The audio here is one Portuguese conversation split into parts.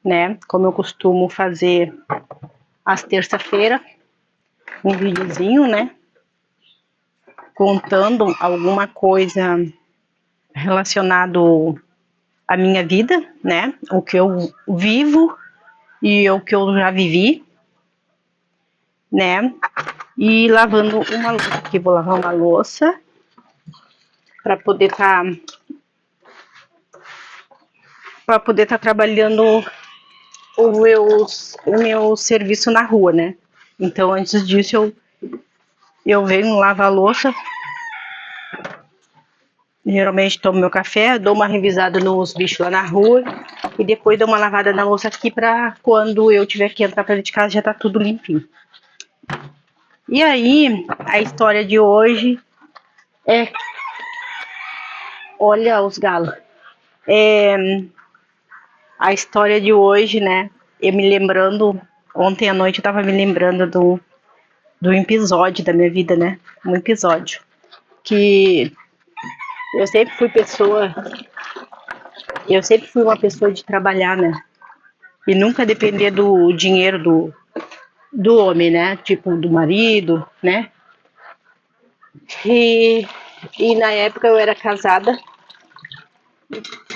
né? Como eu costumo fazer às terça-feira, um videozinho, né? Contando alguma coisa relacionado à minha vida, né? O que eu vivo e o que eu já vivi, né? E lavando uma louça, aqui vou lavar uma louça para poder estar trabalhando o meu serviço na rua, né? Então, antes disso, eu venho lavar a louça. Geralmente tomo meu café, dou uma revisada nos bichos lá na rua e depois dou uma lavada na louça aqui para quando eu tiver que entrar para dentro de casa já tá tudo limpinho. E aí, a história de hoje é... Olha os galos. A história de hoje, né? Eu me lembrando... Ontem à noite eu tava me lembrando do episódio da minha vida, né? Um episódio que eu sempre fui uma pessoa de trabalhar, né? E nunca depender do dinheiro do homem, né? Tipo, do marido, né? E na época eu era casada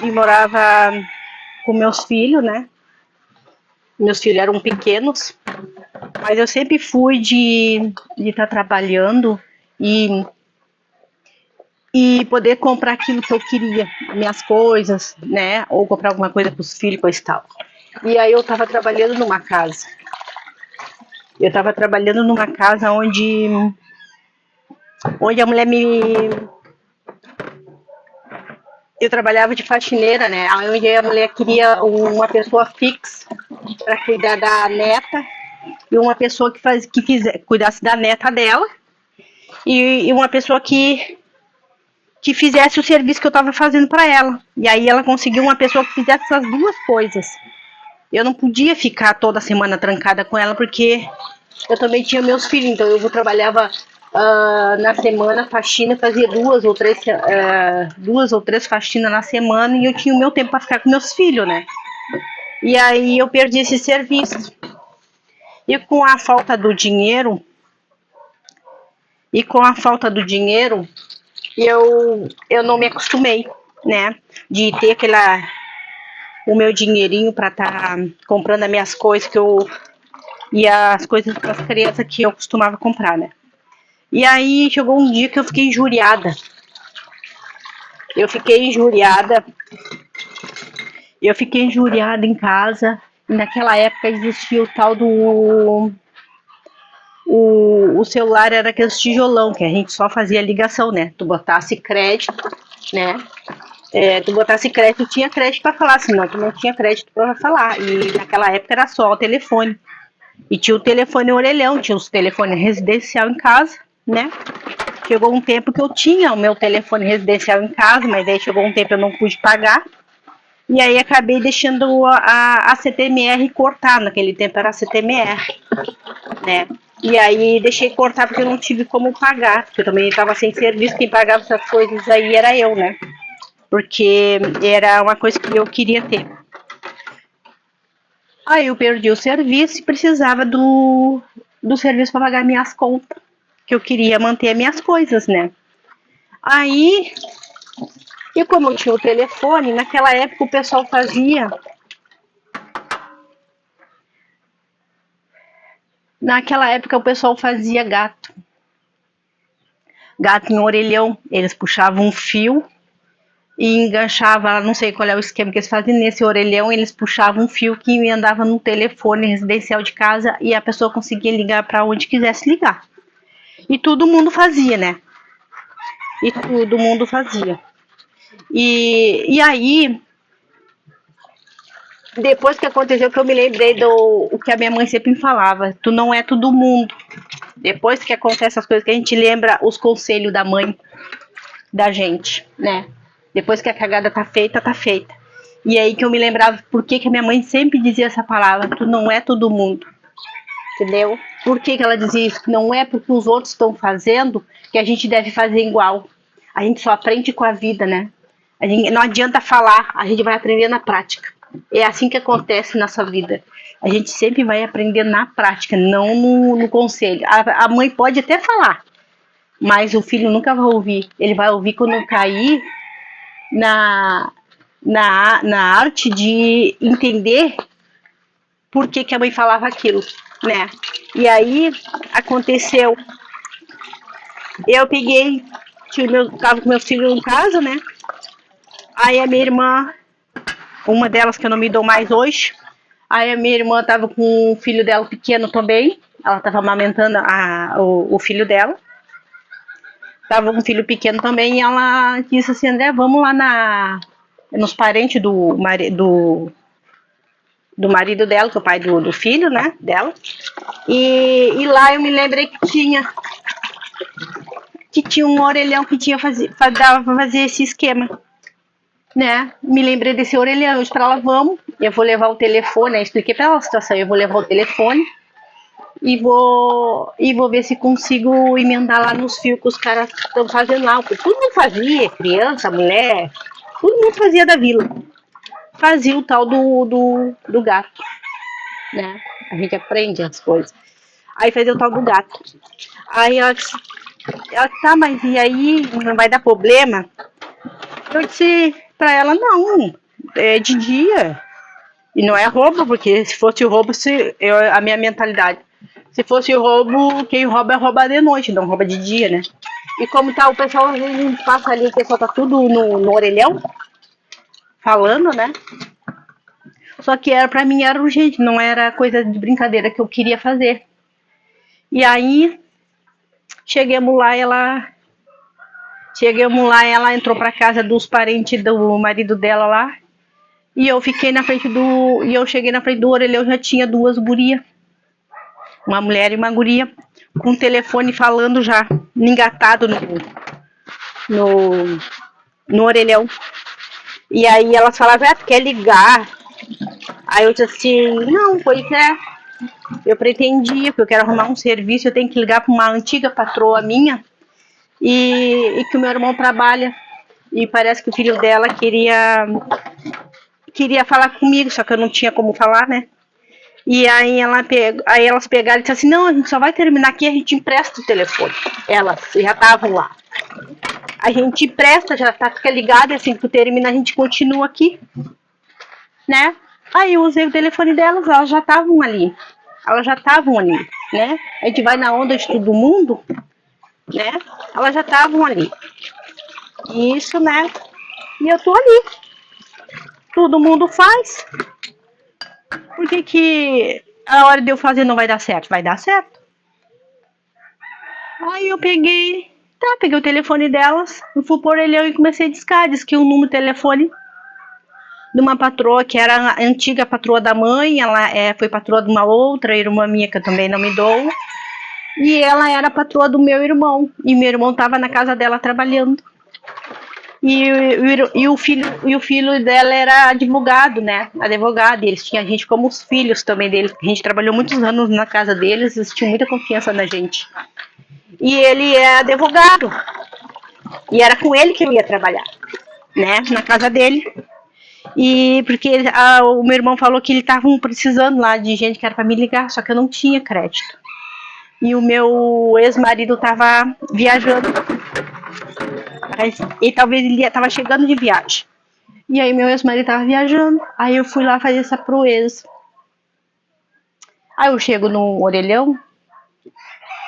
e morava com meus filhos, né? Meus filhos eram pequenos, mas eu sempre fui de estar trabalhando e poder comprar aquilo que eu queria, minhas coisas, né? Ou comprar alguma coisa para os filhos, coisa e tal. E aí eu estava trabalhando numa casa. Onde a mulher eu trabalhava de faxineira, né? Onde a mulher queria uma pessoa fixa para cuidar da neta e uma pessoa cuidasse da neta dela e uma pessoa que fizesse o serviço que eu estava fazendo para ela. E aí ela conseguiu uma pessoa que fizesse essas duas coisas. Eu não podia ficar toda semana trancada com ela porque eu também tinha meus filhos, então eu trabalhava na semana faxina, fazia duas ou três faxinas na semana e eu tinha o meu tempo para ficar com meus filhos, né? E aí eu perdi esse serviço. E com a falta do dinheiro, eu não me acostumei, né? De ter o meu dinheirinho para estar comprando as minhas coisas e as coisas para as crianças que eu costumava comprar, né? E aí chegou um dia que eu fiquei injuriada. Eu fiquei injuriada em casa. E naquela época existia o tal do... O celular era aqueles tijolão, que a gente só fazia ligação, né? Tu botasse crédito, né? Tu botasse crédito, tinha crédito para falar, senão tu não tinha crédito para falar. E naquela época era só o telefone. E tinha o telefone orelhão, tinha os telefones residencial em casa, né? Chegou um tempo que eu tinha o meu telefone residencial em casa, mas aí chegou um tempo que eu não pude pagar. E aí acabei deixando a CTMR cortar, naquele tempo era a CTMR, né? E aí deixei cortar porque eu não tive como pagar, porque eu também estava sem serviço, quem pagava essas coisas aí era eu, né? Porque era uma coisa que eu queria ter. Aí eu perdi o serviço e precisava do serviço para pagar minhas contas, que eu queria manter minhas coisas, né? Aí, e como eu tinha o telefone, naquela época o pessoal fazia... Naquela época o pessoal fazia gato em orelhão. Eles puxavam um fio e enganchava, não sei qual é o esquema que eles faziam, nesse orelhão eles puxavam um fio que andava no telefone residencial de casa e a pessoa conseguia ligar para onde quisesse ligar. E todo mundo fazia, né? E aí, depois que aconteceu, que eu me lembrei o que a minha mãe sempre me falava: tu não é todo mundo. Depois que acontecem essas coisas, que a gente lembra os conselhos da mãe da gente, né? Depois que a cagada tá feita, tá feita. E aí que eu me lembrava por que a minha mãe sempre dizia essa palavra: tu não é todo mundo. Entendeu? Por que ela dizia isso? Não é porque os outros estão fazendo que a gente deve fazer igual. A gente só aprende com a vida, né? Não adianta falar, a gente vai aprender na prática. É assim que acontece na sua vida. A gente sempre vai aprender na prática, não no conselho. A mãe pode até falar, mas o filho nunca vai ouvir. Ele vai ouvir quando cair na, na arte de entender por que a mãe falava aquilo, né? E aí aconteceu, eu peguei, tava com meus filhos em casa, né? Aí a minha irmã, uma delas que eu não me dou mais hoje, aí a minha irmã tava com o filho dela pequeno também, ela tava amamentando o filho dela, tava com um filho pequeno também, e ela disse assim, André, vamos lá nos parentes do marido dela, que é o pai do filho, né, dela. E lá eu me lembrei que tinha um orelhão que dava pra fazer esse esquema, né? Me lembrei desse orelhão, eu para ela, vamos, eu vou levar o telefone, eu expliquei para ela a situação, eu vou levar o telefone e vou ver se consigo emendar lá nos fios que os caras estão fazendo lá. Todo mundo fazia, criança, mulher, todo mundo fazia da vila. Fazia o tal do gato, né? A gente aprende as coisas. Aí fazia o tal do gato. Aí ela disse, tá, mas e aí, não vai dar problema? Eu disse pra ela, não, é de dia. E não é roubo, porque se fosse roubo, a minha mentalidade. Se fosse roubo, quem rouba de noite, não rouba de dia, né? E como tá, o pessoal às vezes passa ali, o pessoal tá tudo no orelhão, falando, né? Só que pra mim era urgente, não era coisa de brincadeira que eu queria fazer. E aí, chegamos lá, ela entrou pra casa dos parentes do marido dela lá. E eu cheguei na frente do orelhão, já tinha duas gurias. Uma mulher e uma guria, com o telefone falando já, engatado no orelhão. E aí elas falavam, tu quer ligar? Aí eu disse assim, não, pois é. Eu pretendia, porque eu quero arrumar um serviço, eu tenho que ligar para uma antiga patroa minha e que o meu irmão trabalha. E parece que o filho dela queria falar comigo, só que eu não tinha como falar, né? E aí, elas pegaram e disseram assim, não, a gente só vai terminar aqui, a gente empresta o telefone. Elas já estavam lá. A gente empresta, fica ligado, assim que tu termina, a gente continua aqui, né? Aí eu usei o telefone delas, elas já estavam ali. Né? A gente vai na onda de todo mundo, né? Elas já estavam ali. Isso, né? E eu tô ali. Todo mundo faz. Por que a hora de eu fazer não vai dar certo? Vai dar certo. Aí eu peguei o telefone delas, fui por orelhão e comecei a discar. Diz que o número de telefone de uma patroa que era a antiga patroa da mãe, ela foi patroa de uma outra irmã minha que eu também não me dou. E ela era patroa do meu irmão. E meu irmão estava na casa dela trabalhando. E o filho dela era advogado, né? Advogado. E eles tinham a gente como os filhos também deles. A gente trabalhou muitos anos na casa deles, eles tinham muita confiança na gente. E ele é advogado. E era com ele que eu ia trabalhar, né? Na casa dele. E porque o meu irmão falou que ele estava precisando lá de gente que era para me ligar, só que eu não tinha crédito. E o meu ex-marido estava viajando. E talvez ele estava chegando de viagem. E aí meu ex-marido estava viajando. Aí eu fui lá fazer essa proeza. Aí eu chego no orelhão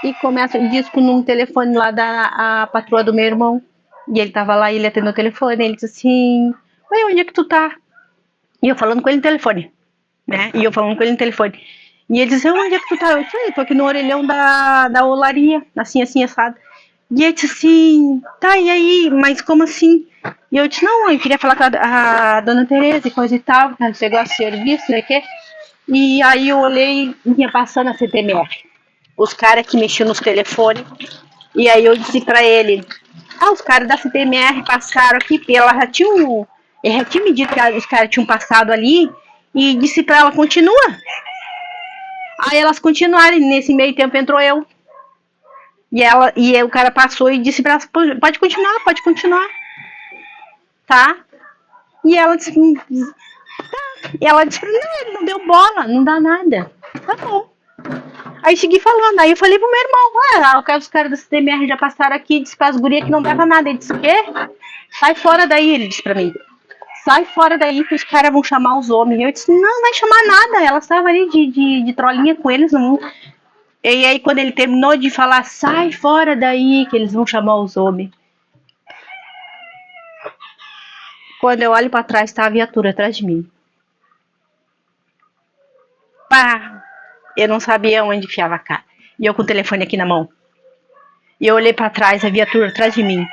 e começa o disco num telefone lá da patroa do meu irmão. E ele tava lá e ele atendeu o telefone. Ele disse assim, ué, onde é que tu tá? E eu falando com ele no telefone, né? E ele disse, onde é que tu tá? Eu disse, tô aqui no orelhão da olaria, assim, assado. E ele disse assim, tá, e aí? Mas como assim? E eu disse, não, eu queria falar com a dona Tereza e coisa e tal, que você gosta de serviço, né, que? E aí eu olhei e vinha passando a CTMR. Os caras que mexiam nos telefones. E aí eu disse pra ele, os caras da CTMR passaram aqui, ela já tinha me dito que os caras tinham passado ali e disse pra ela, continua. Aí elas continuaram, e nesse meio tempo entrou eu. E o cara passou e disse pra ela, pode continuar. Tá? E ela disse, tá. E ela disse pra mim, não, ele não deu bola, não dá nada. Tá bom. Aí segui falando, aí eu falei pro meu irmão, os caras da CDMR já passaram aqui e disse pra as gurias que não dava nada. Ele disse, o quê? Sai fora daí, ele disse pra mim. Sai fora daí que os caras vão chamar os homens. Eu disse, não vai chamar nada. Ela estava ali de trolinha com eles. Não. E aí quando ele terminou de falar, sai fora daí que eles vão chamar os homens. Quando eu olho pra trás, tá a viatura atrás de mim. Pá! Eu não sabia onde enfiava a cara. E eu com o telefone aqui na mão. E eu olhei pra trás, a viatura atrás de mim.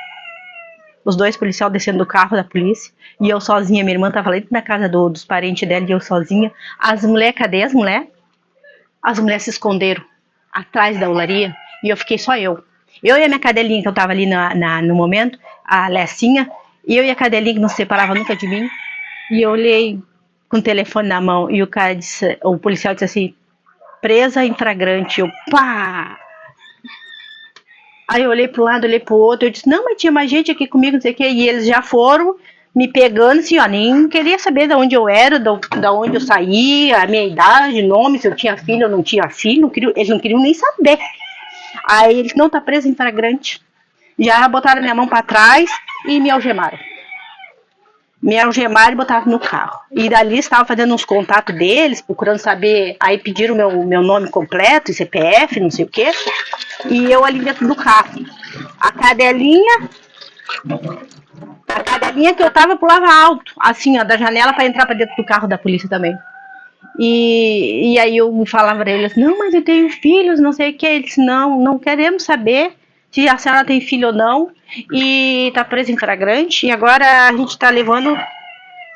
Os dois policiais descendo do carro da polícia. E eu sozinha, minha irmã tava lá dentro da casa dos parentes dela e eu sozinha. As mulheres, cadê as mulheres? As mulheres se esconderam atrás da olaria. E eu fiquei só eu. Eu e a minha cadelinha, que eu tava ali no momento, a Lecinha. E eu e a cadelinha que não se separava nunca de mim. E eu olhei com o telefone na mão e o cara disse, o policial disse assim, presa em flagrante. Eu, pá! Aí eu olhei pro lado, olhei pro outro, eu disse, não, mas tinha mais gente aqui comigo, não sei o que, e eles já foram me pegando, assim, ó, nem queria saber de onde eu era, da onde eu saí, a minha idade, nome, se eu tinha filho ou não tinha filho, não queriam, eles não queriam nem saber. Aí eles, não, tá preso em flagrante. Já botaram minha mão pra trás e me algemaram. Me algemaram e botaram no carro. E dali estavam fazendo uns contatos deles, procurando saber, aí pediram meu nome completo, CPF, não sei o que. E eu ali dentro do carro. A cadelinha que eu tava pulava alto, assim, ó, da janela para entrar para dentro do carro da polícia também. E aí eu falava para eles, não, mas eu tenho filhos, não sei o que. Eles, não queremos saber se a senhora tem filho ou não. E tá presa em flagrante. E agora a gente tá levando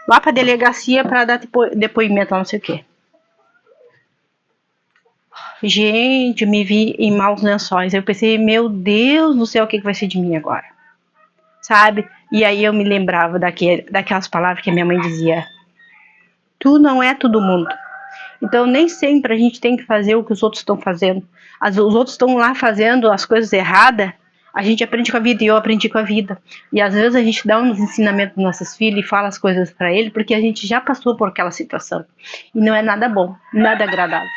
lá pra delegacia para dar depoimento, não sei o que. Gente, eu me vi em maus lençóis. Eu pensei, meu Deus do céu, o que vai ser de mim agora? Sabe? E aí eu me lembrava daquelas palavras que a minha mãe dizia. Tu não é todo mundo. Então nem sempre a gente tem que fazer o que os outros estão fazendo. Os outros estão lá fazendo as coisas erradas. A gente aprende com a vida e eu aprendi com a vida. E às vezes a gente dá uns ensinamentos para nossos filhos e fala as coisas para eles porque a gente já passou por aquela situação. E não é nada bom, nada agradável.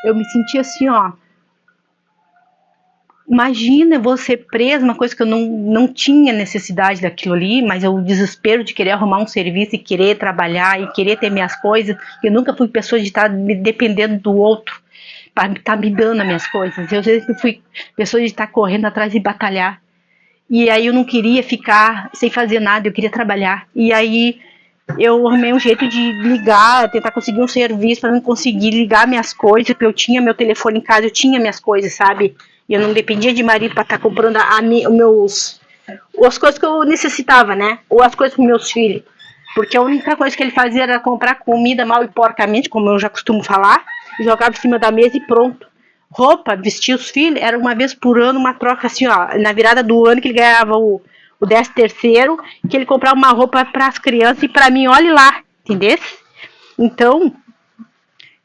Eu me senti assim, ó. Imagina você presa, uma coisa que eu não tinha necessidade daquilo ali, mas o desespero de querer arrumar um serviço e querer trabalhar e querer ter minhas coisas. Eu nunca fui pessoa de estar dependendo do outro para estar me dando as minhas coisas. Eu sempre fui pessoa de estar correndo atrás e batalhar. E aí eu não queria ficar sem fazer nada, eu queria trabalhar. E aí eu arrumei um jeito de ligar, tentar conseguir um serviço para não conseguir ligar minhas coisas, porque eu tinha meu telefone em casa, eu tinha minhas coisas, sabe? E eu não dependia de marido para estar comprando as coisas que eu necessitava, né? Ou as coisas para meus filhos. Porque a única coisa que ele fazia era comprar comida mal e porcamente, como eu já costumo falar, e jogava em cima da mesa e pronto. Roupa, vestir os filhos, era uma vez por ano uma troca assim, ó, na virada do ano que ele ganhava o 13º, que ele comprava uma roupa para as crianças e para mim, olhe lá, entendeu?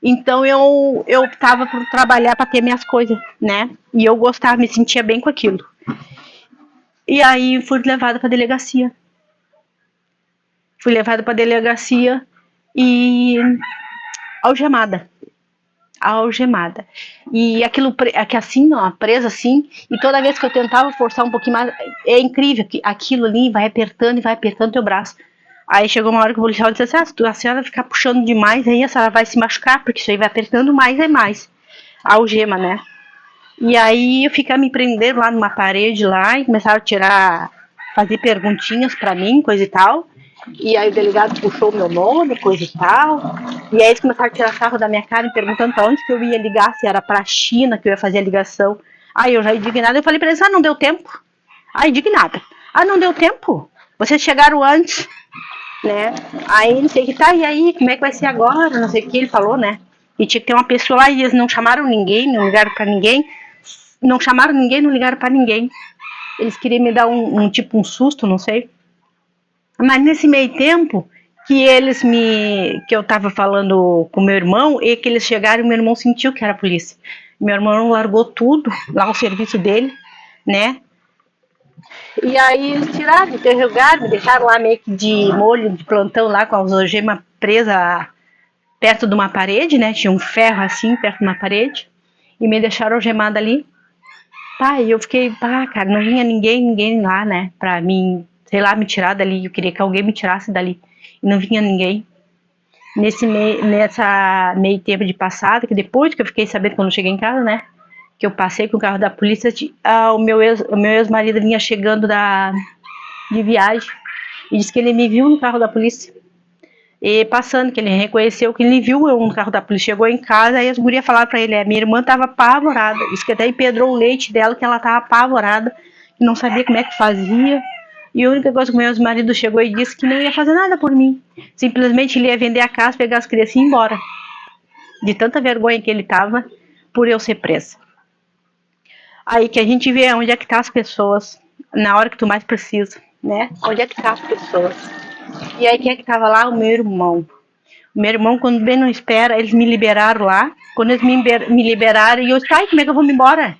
Então eu optava por trabalhar para ter minhas coisas, né? E eu gostava, me sentia bem com aquilo. E aí fui levada para delegacia. Fui levada para delegacia e algemada. E aquilo assim, ó, presa assim, e toda vez que eu tentava forçar um pouquinho mais, é incrível que aquilo ali vai apertando e vai apertando teu braço. Aí chegou uma hora que o policial disse assim, se a senhora ficar puxando demais, aí a senhora vai se machucar, porque isso aí vai apertando mais e mais. A algema, né? E aí eu ficava me prendendo lá numa parede lá, e começaram a tirar, fazer perguntinhas pra mim, coisa e tal. E aí o delegado puxou o meu nome, coisa e tal. E aí eles começaram a tirar sarro da minha cara, me perguntando pra onde que eu ia ligar, se era pra China que eu ia fazer a ligação. Aí eu já indignada, eu falei pra eles, não deu tempo. Indignada. Não deu tempo. Vocês chegaram antes, né? Aí não sei o que tá, e aí, como é que vai ser agora? Não sei o que ele falou, né? E tinha que ter uma pessoa lá e eles não chamaram ninguém, não ligaram pra ninguém. Não chamaram ninguém, não ligaram pra ninguém. Eles queriam me dar um susto, não sei. Mas nesse meio tempo que que eu tava falando com meu irmão e que eles chegaram e meu irmão sentiu que era a polícia. Meu irmão largou tudo, lá o serviço dele, né? E aí eles tiraram, interrogaram, me deixaram lá meio que de molho, de plantão lá com as algemas presas perto de uma parede, né? Tinha um ferro assim, perto de uma parede. E me deixaram algemada ali. Pai, eu fiquei, cara, não vinha ninguém lá, né? Pra mim, sei lá, me tirar dali. Eu queria que alguém me tirasse dali. E não vinha ninguém. Nessa meio tempo de passada, que depois que eu fiquei sabendo quando eu cheguei em casa, né? Que eu passei com o carro da polícia, o meu ex-marido vinha chegando de viagem. E disse que ele me viu no carro da polícia. E passando, que ele reconheceu que ele viu eu no carro da polícia. Chegou em casa e as gurias falaram pra ele, minha irmã tava apavorada. Disse que até empedrou o leite dela, que ela tava apavorada, que não sabia como é que fazia. E a única coisa que o meu ex-marido chegou e disse que não ia fazer nada por mim. Simplesmente ele ia vender a casa, pegar as crianças e ir embora. De tanta vergonha que ele tava por eu ser presa. Aí que a gente vê onde é que tá as pessoas na hora que tu mais precisa, né? Onde é que tá as pessoas. E aí quem é que tava lá? O meu irmão. O meu irmão, quando bem não espera, eles me liberaram lá. Quando eles me liberaram, e eu disse, como é que eu vou me embora?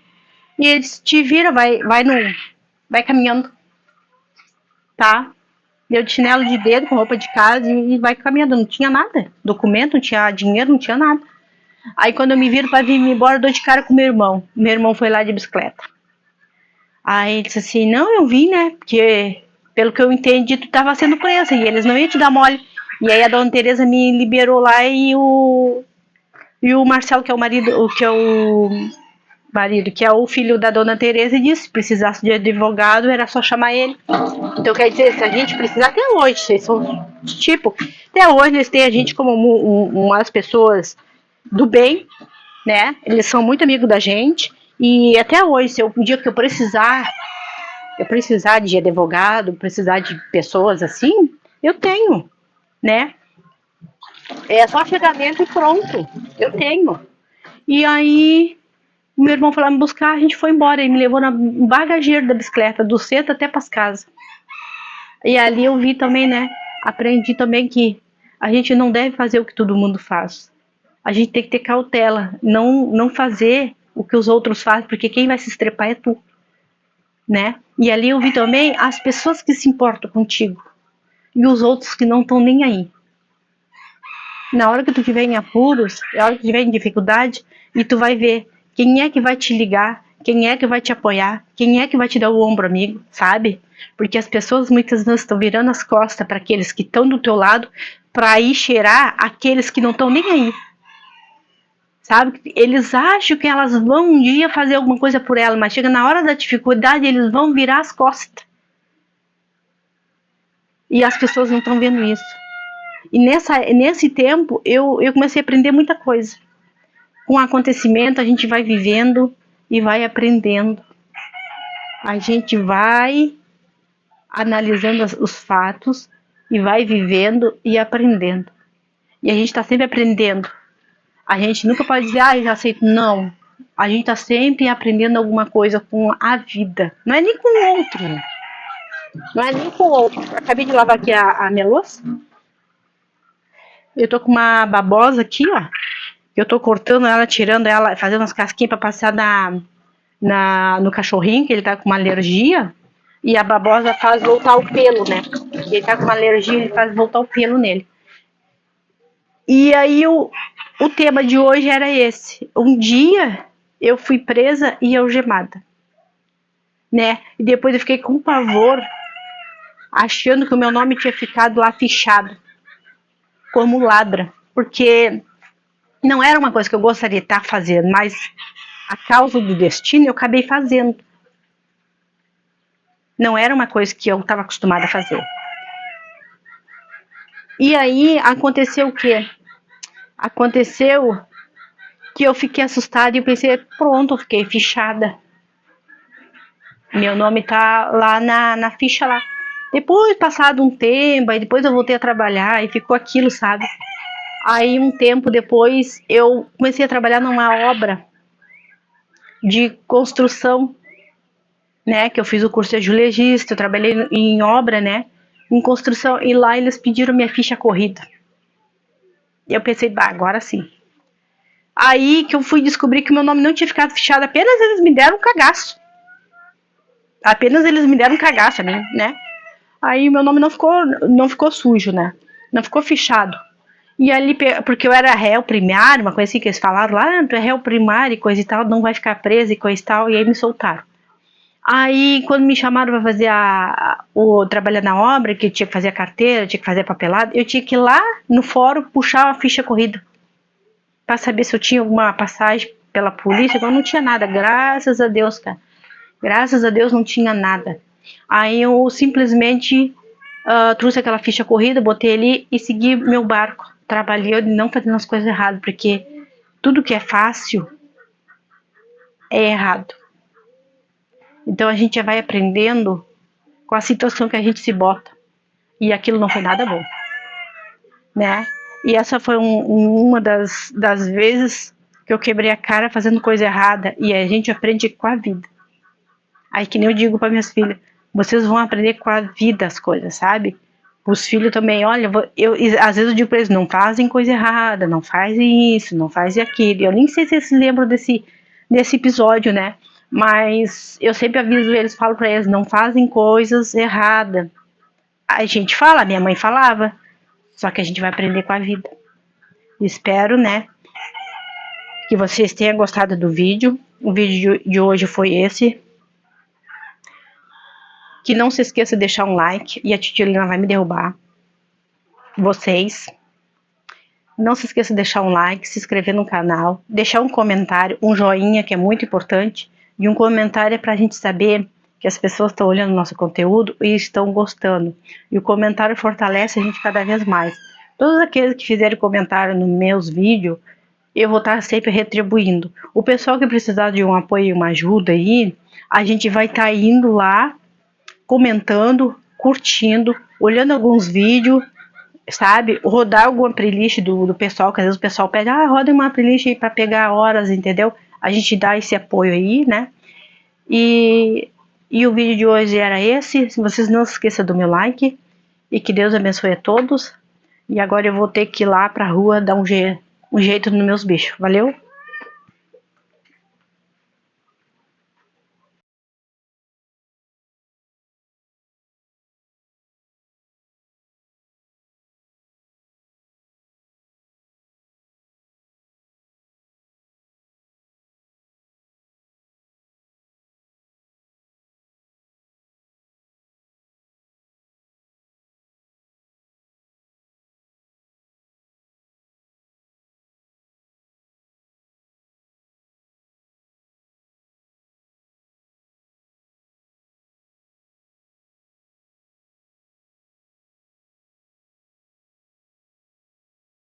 E eles, te vira, vai caminhando, tá? Deu de chinelo de dedo, com roupa de casa e vai caminhando. Não tinha nada, documento, não tinha dinheiro, não tinha nada. Aí quando eu me viro pra vir me embora, eu dou de cara com meu irmão. Meu irmão foi lá de bicicleta. Aí ele disse assim, não, eu vim, né? Porque, pelo que eu entendi, tu tava sendo presa e eles não iam te dar mole. E aí a dona Tereza me liberou lá e o Marcelo, que é o marido, que é o filho da dona Tereza, disse, se precisasse de advogado, era só chamar ele. Então quer dizer, se a gente precisar, até hoje, vocês são tipo, até hoje eles têm a gente como umas pessoas do bem, né? Eles são muito amigos da gente. E até hoje, se um dia que eu precisar de advogado, precisar de pessoas assim, eu tenho, né? É só chegamento e pronto. Eu tenho. E aí, meu irmão foi lá me buscar, a gente foi embora. Ele me levou no bagageiro da bicicleta, do centro até para as casas. E ali eu vi também, né? Aprendi também que a gente não deve fazer o que todo mundo faz. A gente tem que ter cautela, não fazer o que os outros fazem, porque quem vai se estrepar é tu, né? E ali eu vi também as pessoas que se importam contigo e os outros que não estão nem aí. Na hora que tu estiver em apuros, na hora que tu estiver em dificuldade, e tu vai ver quem é que vai te ligar, quem é que vai te apoiar, quem é que vai te dar o ombro amigo, sabe? Porque as pessoas muitas vezes estão virando as costas para aqueles que estão do teu lado, para ir cheirar aqueles que não estão nem aí. Sabe? Eles acham que elas vão um dia fazer alguma coisa por ela, mas chega na hora da dificuldade, eles vão virar as costas. E as pessoas não estão vendo isso. E nesse tempo, eu comecei a aprender muita coisa. Com o acontecimento, a gente vai vivendo e vai aprendendo. A gente vai analisando os fatos e vai vivendo e aprendendo. E a gente está sempre aprendendo. A gente nunca pode dizer, eu já sei. Não. A gente está sempre aprendendo alguma coisa com a vida. Não é nem com o outro. Não é nem com o outro. Eu acabei de lavar aqui a minha louça. Eu tô com uma babosa aqui, ó. Eu tô cortando ela, tirando ela, fazendo umas casquinhas pra passar no cachorrinho, que ele tá com uma alergia. E a babosa faz voltar o pelo, né? Ele tá com uma alergia, ele faz voltar o pelo nele. E aí o tema de hoje era esse. Um dia eu fui presa e algemada, né? E depois eu fiquei com pavor, achando que o meu nome tinha ficado lá fichado como ladra, porque não era uma coisa que eu gostaria de estar fazendo, mas a causa do destino eu acabei fazendo. Não era uma coisa que eu estava acostumada a fazer. E aí aconteceu o quê? Aconteceu que eu fiquei assustada e eu pensei, pronto, eu fiquei fichada. Meu nome tá lá na ficha lá. Depois, passado um tempo, aí depois eu voltei a trabalhar e ficou aquilo, sabe? Aí um tempo depois eu comecei a trabalhar numa obra de construção, né? Que eu fiz o curso de azulejista, eu trabalhei em obra, né? Em construção, e lá eles pediram minha ficha corrida. E eu pensei, agora sim. Aí que eu fui descobrir que meu nome não tinha ficado fichado, apenas eles me deram um cagaço. Apenas eles me deram um cagaço, né? Aí meu nome não ficou sujo, né? Não ficou fichado. E ali, porque eu era réu primário, uma coisa assim que eles falaram lá, tu é réu primário e coisa e tal, não vai ficar preso e coisa e tal, e aí me soltaram. Aí, quando me chamaram para fazer o trabalhar na obra, que eu tinha que fazer a carteira, tinha que fazer a papelada, eu tinha que ir lá no fórum puxar a ficha corrida para saber se eu tinha alguma passagem pela polícia. Então não tinha nada, graças a Deus, cara. Graças a Deus não tinha nada. Aí eu simplesmente trouxe aquela ficha corrida, botei ali e segui meu barco. Trabalhei não fazendo as coisas erradas, porque tudo que é fácil é errado. Então a gente já vai aprendendo com a situação que a gente se bota. E aquilo não foi nada bom, né? E essa foi uma das vezes que eu quebrei a cara fazendo coisa errada. E a gente aprende com a vida. Aí que nem eu digo para minhas filhas, vocês vão aprender com a vida as coisas, sabe? Os filhos também, olha, às vezes eu digo para eles, não fazem coisa errada, não fazem isso, não fazem aquilo. Eu nem sei se eles se lembram desse episódio, né? Mas eu sempre aviso eles, falo para eles, não fazem coisas erradas. A gente fala, minha mãe falava, só que a gente vai aprender com a vida. Espero, né, que vocês tenham gostado do vídeo. O vídeo de hoje foi esse. Que não se esqueça de deixar um like e a Titiolina vai me derrubar. Vocês. Não se esqueça de deixar um like, se inscrever no canal, deixar um comentário, um joinha, que é muito importante. E um comentário é para a gente saber que as pessoas estão olhando o nosso conteúdo e estão gostando. E o comentário fortalece a gente cada vez mais. Todos aqueles que fizerem comentário nos meus vídeos, eu vou estar sempre retribuindo. O pessoal que precisar de um apoio e uma ajuda aí, a gente vai estar indo lá, comentando, curtindo, olhando alguns vídeos, sabe? Rodar alguma playlist do pessoal, que às vezes o pessoal pede, roda uma playlist aí para pegar horas, entendeu? A gente dá esse apoio aí, né? E o vídeo de hoje era esse. Se vocês não se esqueçam do meu like. E que Deus abençoe a todos. E agora eu vou ter que ir lá pra rua dar um jeito nos meus bichos. Valeu?